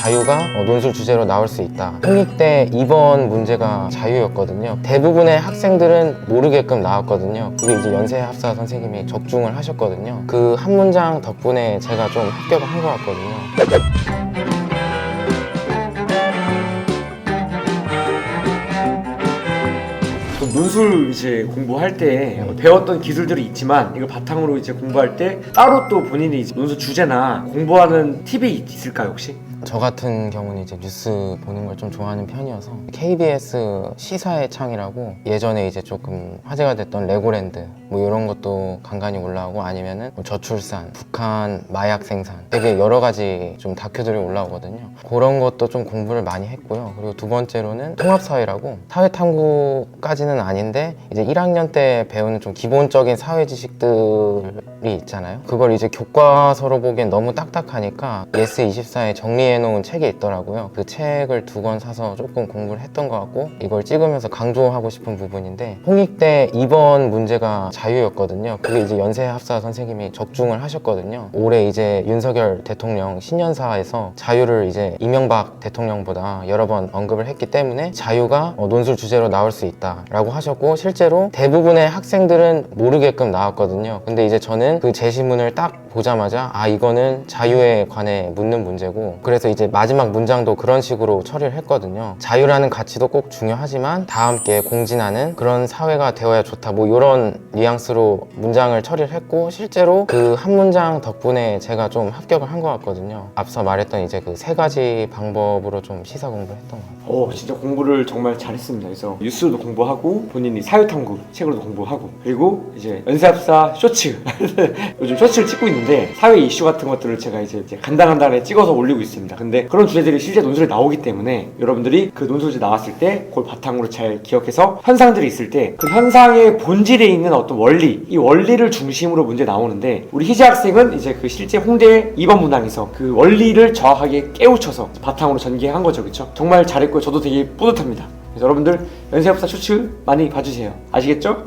자유가 논술 주제로 나올 수 있다. 홍익대 2번 문제가 자유였거든요. 대부분의 학생들은 모르게끔 나왔거든요. 그게 이제 연세합사 선생님이 적중을 하셨거든요. 그 한 문장 덕분에 제가 좀 합격을 한 것 같거든요. 논술 이제 공부할 때 배웠던 기술들이 있지만 이걸 바탕으로 이제 공부할 때 따로 또 본인이 이제 논술 주제나 공부하는 팁이 있을까요 혹시? 저 같은 경우는 이제 뉴스 보는 걸 좀 좋아하는 편이어서 KBS 시사의 창이라고 예전에 이제 조금 화제가 됐던 레고랜드 뭐 이런 것도 간간히 올라오고 아니면은 뭐 저출산, 북한 마약 생산 되게 여러 가지 좀 다큐들이 올라오거든요. 그런 것도 좀 공부를 많이 했고요. 그리고 두 번째로는 통합사회라고 사회탐구까지는 아닌데 이제 1학년 때 배우는 좀 기본적인 사회 지식들이 있잖아요. 그걸 이제 교과서로 보기엔 너무 딱딱하니까 예스24에 정리해놓은 책이 있더라고요. 그 책을 2권 사서 조금 공부를 했던 것 같고 이걸 찍으면서 강조하고 싶은 부분인데 홍익대 2번 문제가 자유였거든요. 그게 이제 연세합사 선생님이 적중을 하셨거든요. 올해 이제 윤석열 대통령 신년사에서 자유를 이제 이명박 대통령보다 여러 번 언급을 했기 때문에 자유가 논술 주제로 나올 수 있다 라고 하셨고 실제로 대부분의 학생들은 모르게끔 나왔거든요. 근데 이제 저는 그 제시문을 딱 보자마자 아 이거는 자유에 관해 묻는 문제고 그래서 이제 마지막 문장도 그런 식으로 처리를 했거든요. 자유라는 가치도 꼭 중요하지만 다 함께 공진하는 그런 사회가 되어야 좋다 뭐 이런 뉘앙스로 문장을 처리를 했고 실제로 그 한 문장 덕분에 제가 좀 합격을 한 것 같거든요. 앞서 말했던 이제 그 3가지 방법으로 좀 시사 공부를 했던 것 같아요. 진짜 공부를 정말 잘했습니다. 그래서 뉴스도 공부하고 본인이 사회탐구 책으로도 공부하고 그리고 이제 연세합사 쇼츠 요즘 쇼츠를 찍고 있는데 사회 이슈 같은 것들을 제가 이제 간단하게 찍어서 올리고 있습니다. 근데 그런 주제들이 실제 논술에 나오기 때문에 여러분들이 그 논술이 나왔을 때 그걸 바탕으로 잘 기억해서 현상들이 있을 때 그 현상의 본질에 있는 어떤 원리 이 원리를 중심으로 문제 나오는데 우리 희재 학생은 이제 그 실제 홍대 2번 문항에서 그 원리를 정확하게 깨우쳐서 바탕으로 전개한 거죠. 그쵸? 정말 잘했고 저도 되게 뿌듯합니다. 그래서 여러분들 연세합사 쇼츠 많이 봐주세요. 아시겠죠?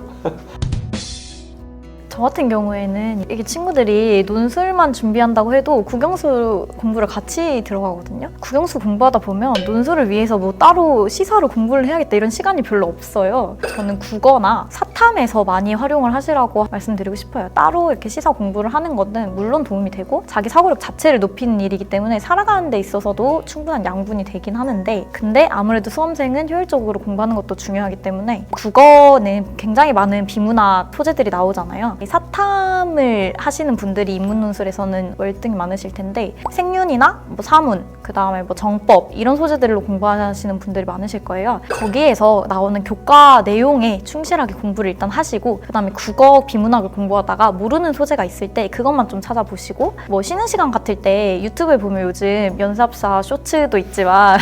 저 같은 경우에는 이게 친구들이 논술만 준비한다고 해도 국영수 공부를 같이 들어가거든요. 국영수 공부하다 보면 논술을 위해서 뭐 따로 시사로 공부를 해야겠다 이런 시간이 별로 없어요. 저는 국어나 사탐에서 많이 활용을 하시라고 말씀드리고 싶어요. 따로 이렇게 시사 공부를 하는 것은 물론 도움이 되고 자기 사고력 자체를 높이는 일이기 때문에 살아가는 데 있어서도 충분한 양분이 되긴 하는데 근데 아무래도 수험생은 효율적으로 공부하는 것도 중요하기 때문에 국어는 굉장히 많은 비문화 소재들이 나오잖아요. 사탐을 하시는 분들이 인문논술에서는 월등히 많으실 텐데 생윤이나 뭐 사문, 그 다음에 뭐 정법 이런 소재들로 공부하시는 분들이 많으실 거예요. 거기에서 나오는 교과 내용에 충실하게 공부를 일단 하시고 그 다음에 국어 비문학을 공부하다가 모르는 소재가 있을 때 그것만 좀 찾아보시고 뭐 쉬는 시간 같을 때 유튜브에 보면 요즘 연세합사 쇼츠도 있지만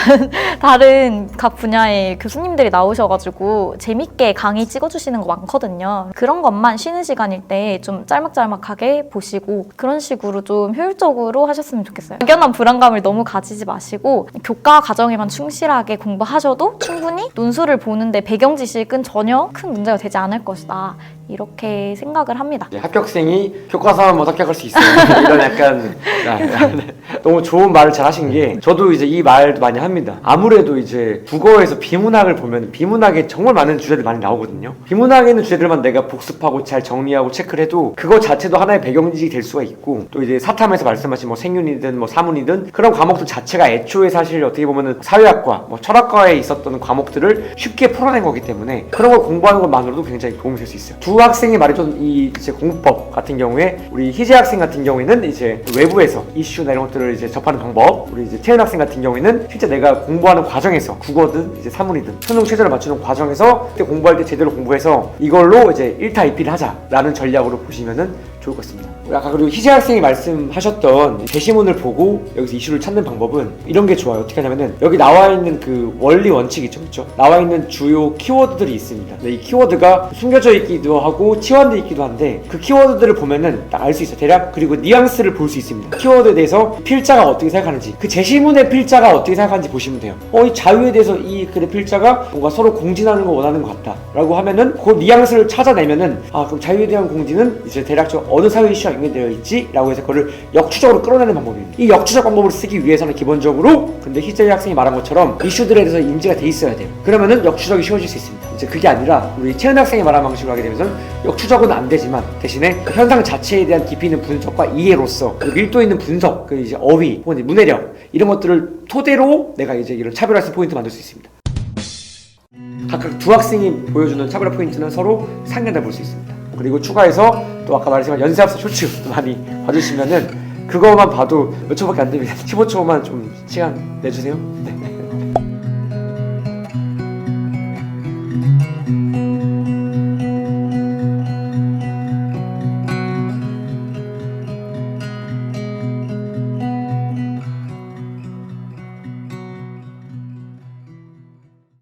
다른 각 분야의 교수님들이 나오셔가지고 재밌게 강의 찍어주시는 거 많거든요. 그런 것만 쉬는 시간일 때 좀 짤막짤막하게 보시고 그런 식으로 좀 효율적으로 하셨으면 좋겠어요. 막연한 불안감을 너무 가지지 마시고 교과 과정에만 충실하게 공부하셔도 충분히 논술을 보는데 배경 지식은 전혀 큰 문제가 되지 않을 것이다. 이렇게 생각을 합니다. 합격생이 교과서만 못 합격할 수 있어요. 이런 약간 너무 좋은 말을 잘 하신 게 저도 이제 이 말도 많이 합니다. 아무래도 이제 국어에서 비문학을 보면 비문학에 정말 많은 주제들 많이 나오거든요. 비문학에 있는 주제들만 내가 복습하고 잘 정리하고 체크를 해도 그거 자체도 하나의 배경 지식이 될 수가 있고 또 이제 사탐에서 말씀하신 뭐 생윤이든 뭐 사문이든 그런 과목들 자체가 애초에 사실 어떻게 보면은 사회학과 뭐 철학과에 있었던 과목들을 쉽게 풀어낸 거기 때문에 그런 걸 공부하는 것만으로도 굉장히 도움이 될 수 있어요. 두 학생이 말해준 이 이제 공부법 같은 경우에 우리 희재 학생 같은 경우에는 이제 외부에서 이슈나 이런 것들을 이제 접하는 방법, 우리 이제 태연 학생 같은 경우에는 실제 내가 공부하는 과정에서 국어든 이제 사문이든 수능 최저를 맞추는 과정에서 그때 공부할 때 제대로 공부해서 이걸로 이제 1타 2필 하자라는 전략으로 보시면은 좋을 것 같습니다. 아까 그리고 희재 학생이 말씀하셨던 제시문을 보고 여기서 이슈를 찾는 방법은 이런 게 좋아요. 어떻게 하냐면은 여기 나와 있는 그 원리 원칙 있죠, 그렇죠? 나와 있는 주요 키워드들이 있습니다. 근데 이 키워드가 숨겨져 있기도 하고 치환되어 있기도 한데 그 키워드들을 보면은 딱 알 수 있어요. 대략 그리고 뉘앙스를 볼 수 있습니다. 키워드에 대해서 필자가 어떻게 생각하는지 그 제시문의 필자가 어떻게 생각하는지 보시면 돼요. 이 자유에 대해서 이 글의 필자가 뭔가 서로 공진하는 걸 원하는 것 같다 라고 하면은 그 뉘앙스를 찾아내면은 그럼 자유에 대한 공진은 이제 대략 좀 어느 사회 이슈와 연결되어 있지? 라고 해서 그거를 역추적으로 끌어내는 방법입니다. 이 역추적 방법을 쓰기 위해서는 기본적으로 근데 희재 학생이 말한 것처럼 이슈들에 대해서 인지가 돼 있어야 돼요. 그러면은 역추적이 쉬워질 수 있습니다. 이제 그게 아니라 우리 채은 학생이 말한 방식으로 하게 되면서 역추적은 안 되지만 대신에 그 현상 자체에 대한 깊이 있는 분석과 이해로서 그 밀도 있는 분석, 그 이제 어휘 혹은 문해력 이런 것들을 토대로 내가 이제 이런 차별화해서 포인트 만들 수 있습니다. 각각 두 학생이 보여주는 차별화 포인트는 서로 상반돼 볼 수 있습니다. 그리고 추가해서 또 아까 말했지만 연세합사 쇼츠 많이 봐주시면은 그거만 봐도 몇 초밖에 안 됩니다. 15초만 좀 시간 내주세요.